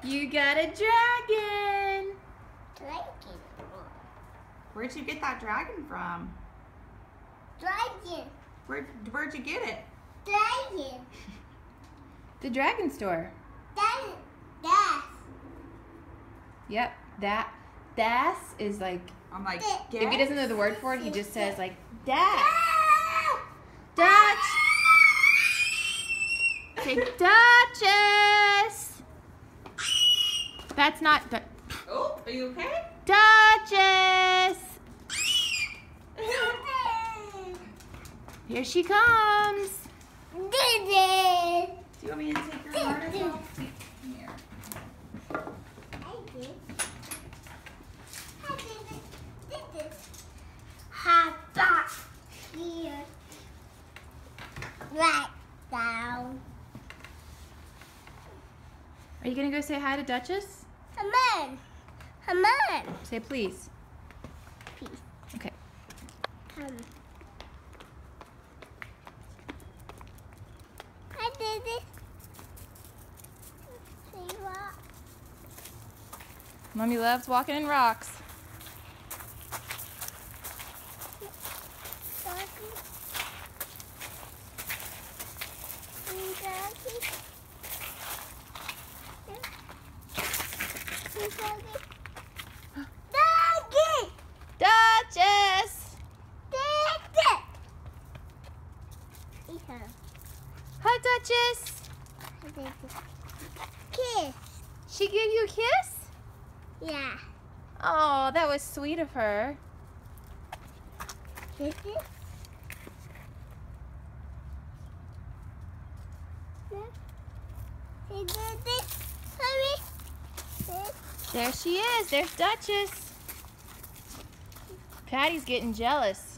You got a dragon. Dragon. Where'd you get that dragon from? Dragon. Where'd you get it? Dragon. The dragon store. That's. Yep, das is like, I'm like, if he doesn't know the word for it, he just says like, das. Ah! Dutch. Say Duchess. That's not, oh, are you okay? Duchess. Here she comes. Did Do you want me to take your harness off? Here. Here. Right down. Are you gonna go say hi to Duchess? Come on. Come on. Say please. Please. Okay. Come. I did it. See what? Mommy loves walking in rocks. Duchess! Hi, Duchess. Kiss. She gave you a kiss? Yeah. Oh, that was sweet of her. This is. There she is. There's Duchess. Patty's getting jealous.